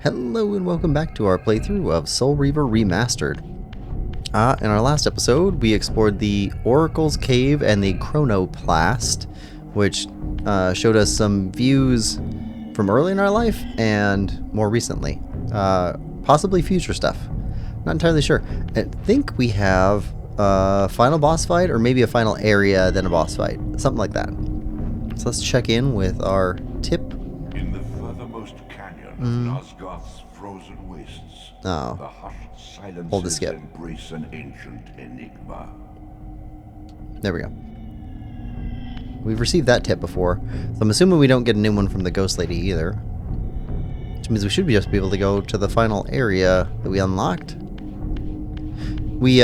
Hello and welcome back to our playthrough of Soul Reaver Remastered. In our last episode, we explored the Oracle's Cave and the Chronoplast, which showed us some views from early in our life and more recently. Possibly future stuff. Not entirely sure. I think we have a final boss fight or maybe a final area, then a boss fight. Something like that. So let's check in with our tip. In the furthermost canyon of Nosgoth's frozen wastes, Oh. the hushed Hold the silences skip. embrace an ancient enigma. There we go. We've received that tip before, so I'm assuming we don't get a new one from the Ghost Lady either. Which means we should just be able to go to the final area that we unlocked. We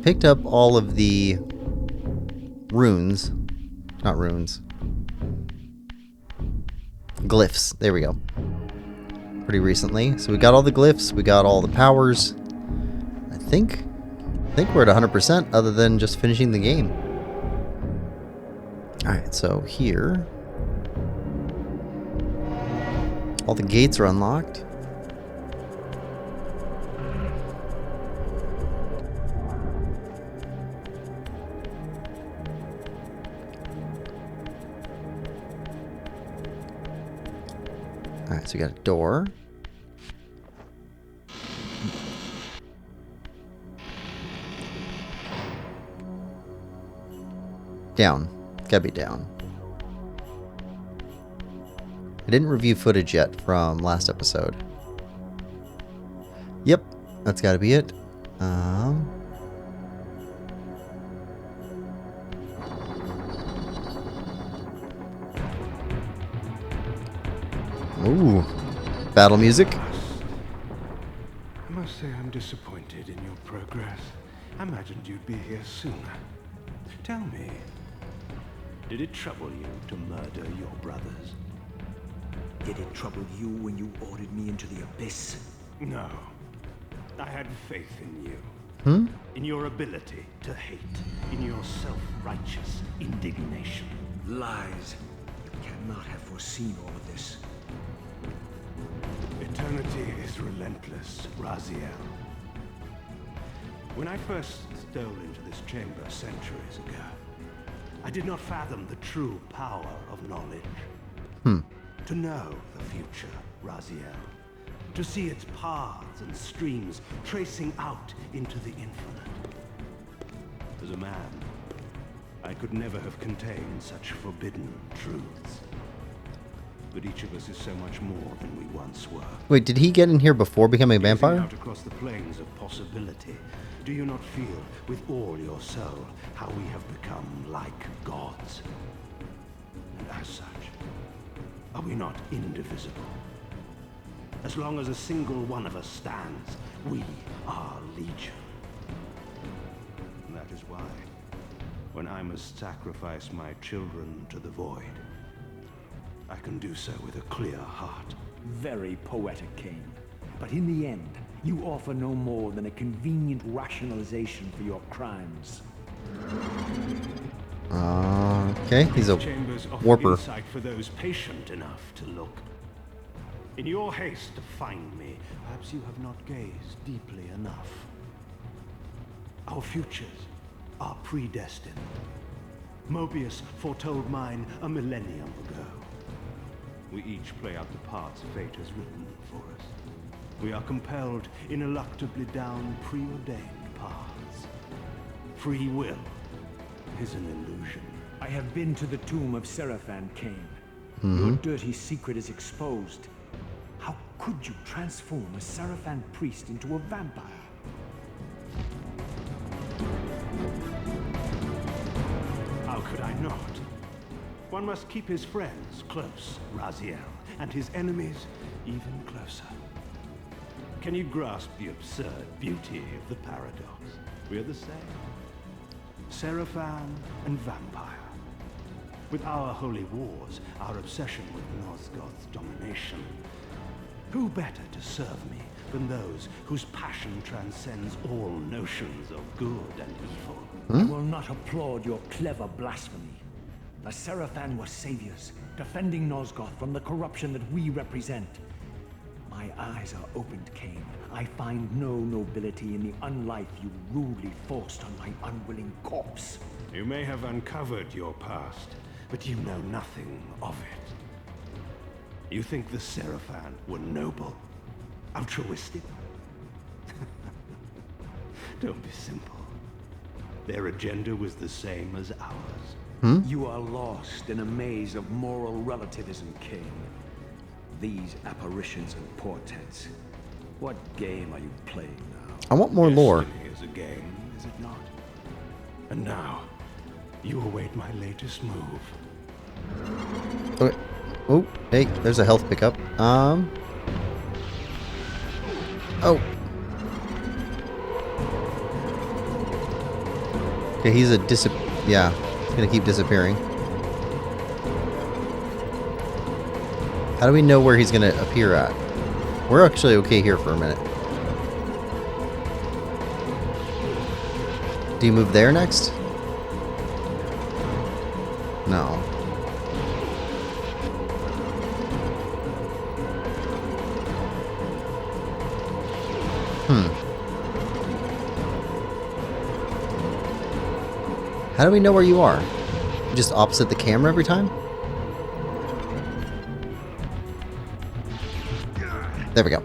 picked up all of the runes. Not runes. Glyphs. There we go. Pretty recently. So we got all the glyphs, we got all the powers. I think we're at 100% other than just finishing the game. Alright, so here all the gates are unlocked. Alright, so we got a door. Down. Gotta be down. I didn't review footage yet from last episode. Yep, that's gotta be it. Ooh, battle music. I must say I'm disappointed in your progress. I imagined you'd be here sooner. Tell me, did it trouble you to murder your brothers? Did it trouble you when you ordered me into the abyss? No. I had faith in you. In your ability to hate. In your self-righteous indignation. Lies. You cannot have foreseen all of this. Eternity is relentless, Raziel. When I first stole into this chamber centuries ago, I did not fathom the true power of knowledge. To know the future, Raziel. To see its paths and streams tracing out into the infinite. As a man, I could never have contained such forbidden truths. But each of us is so much more than we once were. Wait, did he get in here before becoming a Gazing vampire? out across the plains of possibility, do you not feel with all your soul how we have become like gods? And as such, are we not indivisible? As long as a single one of us stands, we are legion. And that is why, when I must sacrifice my children to the void, I can do so with a clear heart. Very poetic, Kain. But in the end, you offer no more than a convenient rationalization for your crimes. Okay, he's a Chambers offer warper. insight for those patient enough to look. In your haste to find me, perhaps you have not gazed deeply enough. Our futures are predestined. Mobius foretold mine a millennium ago. We each play out the parts fate has written for us. We are compelled ineluctably down preordained paths. Free will is an illusion. I have been to the tomb of Seraphan, Kain. Your dirty secret is exposed. How could you transform a Seraphan priest into a vampire? How could I not? One must keep his friends close, Raziel, and his enemies even closer. Can you grasp the absurd beauty of the paradox? We're the same. Seraphan and vampire. With our holy wars, our obsession with Nosgoth's domination, who better to serve me than those whose passion transcends all notions of good and evil? I will not applaud your clever blasphemy. The Seraphan were saviors, defending Nosgoth from the corruption that we represent. My eyes are opened, Kain. I find no nobility in the unlife you rudely forced on my unwilling corpse. You may have uncovered your past, but you know nothing of it. You think the Seraphan were noble, altruistic? Don't be simple. Their agenda was the same as ours. You are lost in a maze of moral relativism, Kain. These apparitions and portents. What game are you playing now? I want more lore. Destiny is a game, is it not? And now, you await my latest move. Okay. Oh, hey, there's a health pickup. Oh. Okay, he's a yeah, he's gonna keep disappearing. How do we know where he's gonna appear at? We're actually okay here for a minute. Do you move there next? No. How do we know where you are? Just opposite the camera every time? There we go.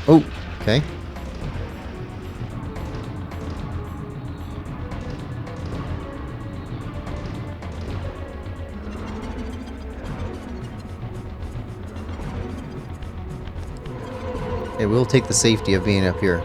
Oh, okay. It will take the safety of being up here.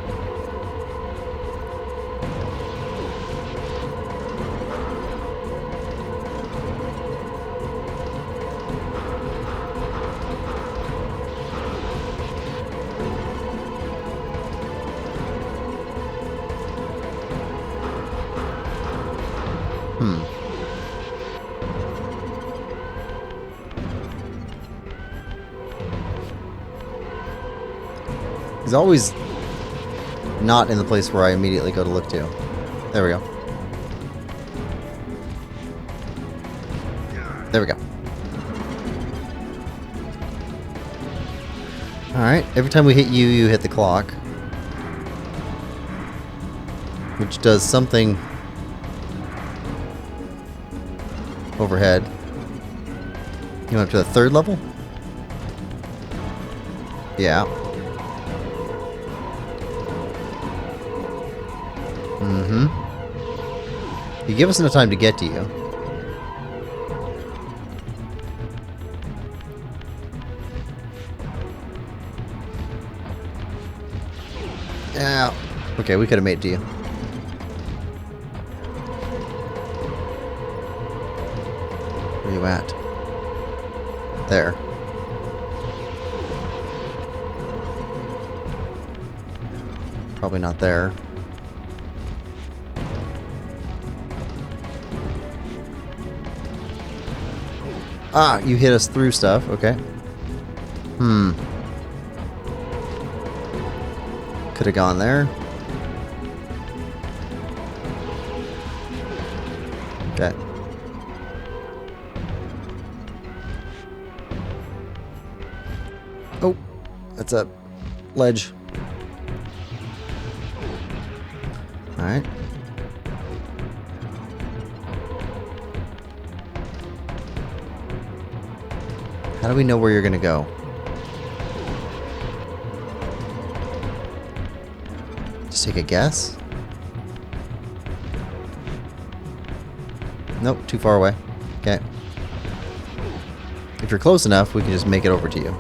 He's always not in the place where I immediately go to look to. There we go. There we go. Alright, every time we hit you, you hit the clock. Which does something overhead. You went up to the 3rd level? Yeah. You give us enough time to get to you. Yeah. Okay, we could have made it to you. Where are you at? There. Probably not there. Ah, you hit us through stuff. Okay. Could have gone there. Okay. Oh, that's a ledge. All right. How do we know where you're gonna go? Just take a guess? Nope, too far away. Okay. If you're close enough, we can just make it over to you.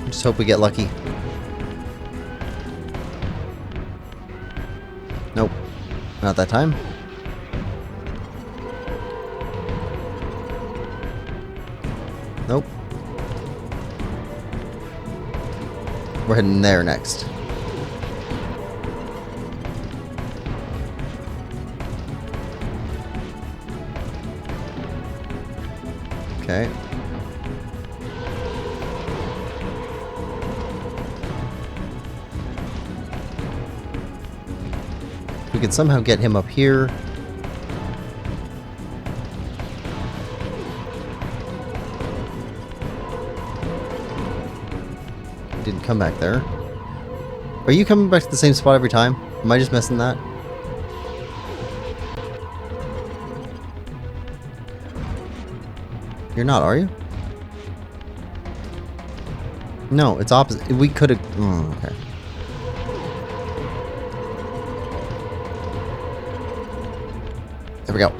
Just hope we get lucky. Nope. Not that time. Nope. We're heading there next. Okay. could somehow get him up here. Didn't come back there. Are you coming back to the same spot every time? Am I just missing that? You're not, are you? No, it's opposite. We could have... okay. There we go.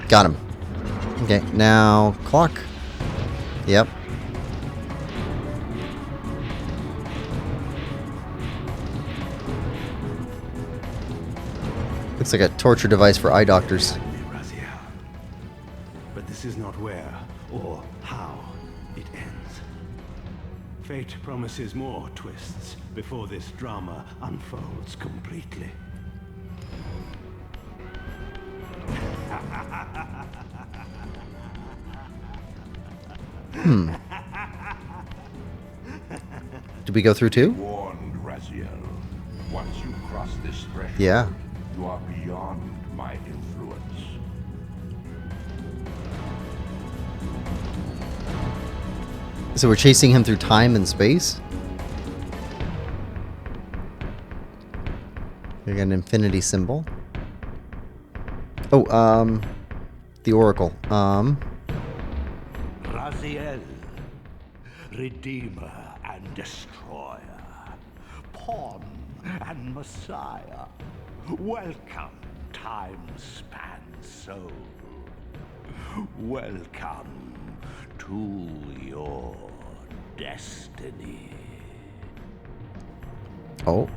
Got him. Okay, now clock. Yep. Looks like a torture device for eye doctors. But this is not where or how it ends. Fate promises more twists before this drama unfolds completely. Did we go through two? Warned, Raziel. Once you cross this threshold, Yeah. you are beyond my influence. So we're chasing him through time and space? We got an infinity symbol. Oh, the Oracle. Raziel, Redeemer and Destroyer, Pawn and Messiah, welcome, time-span soul. Welcome to your destiny. Oh.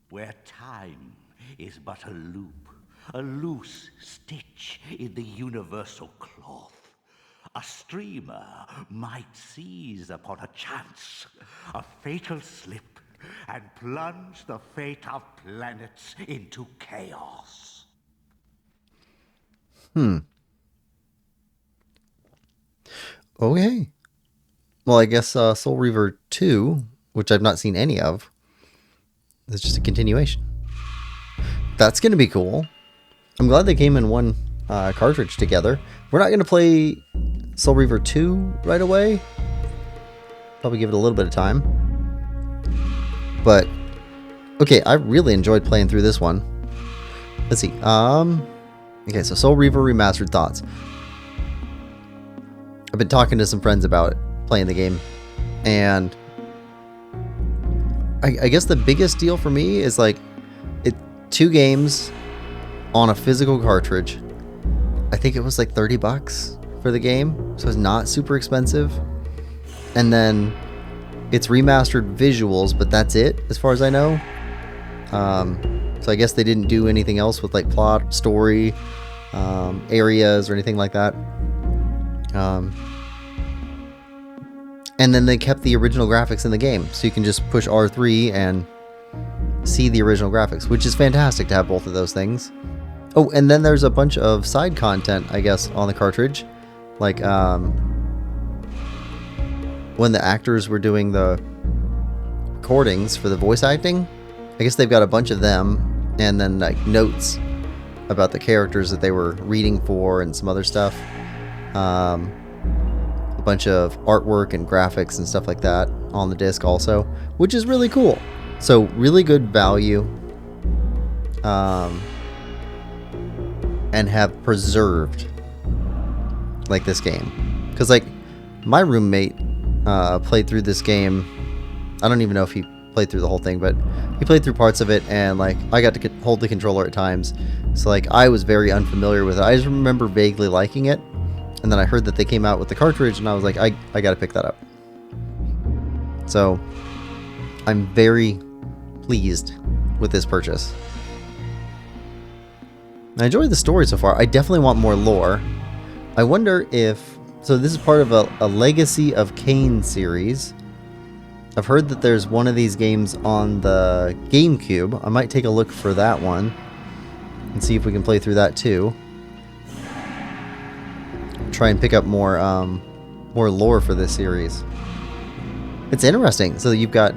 Where time is but a loop, a loose stitch in the universal cloth. A streamer might seize upon a chance, a fatal slip, and plunge the fate of planets into chaos. Okay. Well, I guess Soul Reaver 2, which I've not seen any of, is just a continuation. That's going to be cool. I'm glad they came in one cartridge together. We're not going to play Soul Reaver 2 right away. Probably give it a little bit of time. But, okay, I really enjoyed playing through this one. Let's see. Okay, so Soul Reaver Remastered thoughts. I've been talking to some friends about it, playing the game, and I guess the biggest deal for me is like, 2 games on a physical cartridge. I think it was like $30 for the game, so it's not super expensive. And then it's remastered visuals, but that's it as far as I know. So I guess they didn't do anything else with like plot, story, areas or anything like that. And then they kept the original graphics in the game, so you can just push R3 and see the original graphics, which is fantastic to have both of those things. Oh, and then there's a bunch of side content, I guess, on the cartridge. Like, when the actors were doing the recordings for the voice acting, I guess they've got a bunch of them, and then like notes about the characters that they were reading for and some other stuff. A bunch of artwork and graphics and stuff like that on the disc also, which is really cool. So really good value, and have preserved like this game, because like my roommate played through this game. I don't even know if he played through the whole thing, but he played through parts of it, and like I got to hold the controller at times, so like I was very unfamiliar with it. I just remember vaguely liking it, and then I heard that they came out with the cartridge, and I was like, I gotta pick that up. So I'm very pleased with this purchase. I enjoyed the story so far. I definitely want more lore. I wonder if... So this is part of a Legacy of Kain series. I've heard that there's one of these games on the GameCube. I might take a look for that one and see if we can play through that too. Try and pick up more lore for this series. It's interesting. So you've got,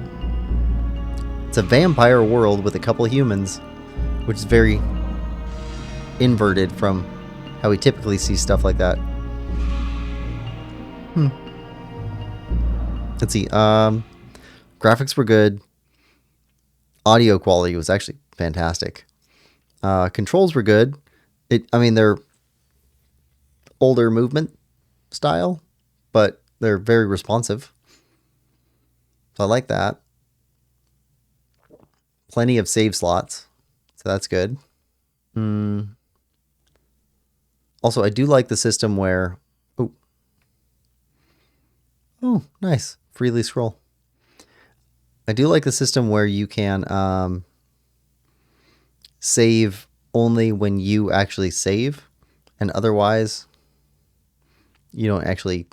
it's a vampire world with a couple of humans, which is very inverted from how we typically see stuff like that. Let's see. Graphics were good. Audio quality was actually fantastic. Controls were good. I mean, they're older movement style, but they're very responsive. So I like that. Plenty of save slots, so that's good. Also, I do like the system where... Oh, nice. Freely scroll. I do like the system where you can save only when you actually save, and otherwise you don't actually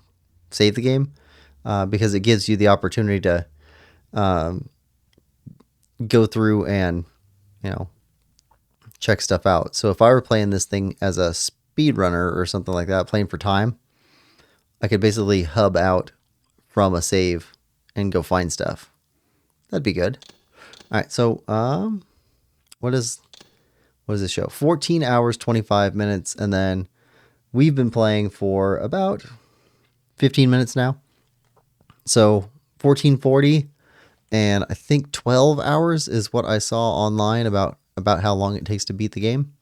save the game, because it gives you the opportunity to go through and, you know, check stuff out. So if I were playing this thing as a speedrunner or something like that, playing for time, I could basically hub out from a save and go find stuff. That'd be good. All right, so what does this show? 14 hours, 25 minutes, and then we've been playing for about 15 minutes now. So 1440, and I think 12 hours is what I saw online about how long it takes to beat the game.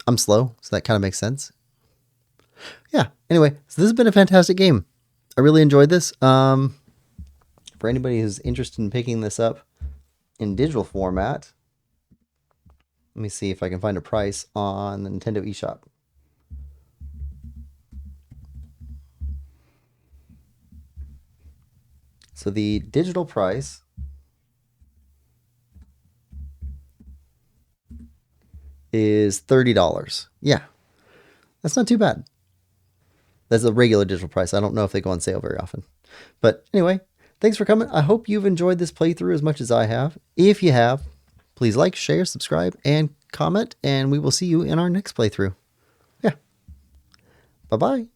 I'm slow, so that kind of makes sense. Yeah, anyway, so this has been a fantastic game. I really enjoyed this. For anybody who's interested in picking this up in digital format, let me see if I can find a price on the Nintendo eShop. So the digital price is $30. Yeah, that's not too bad. That's a regular digital price. I don't know if they go on sale very often. But anyway, thanks for coming. I hope you've enjoyed this playthrough as much as I have. If you have, please like, share, subscribe, and comment, and we will see you in our next playthrough. Yeah. Bye-bye.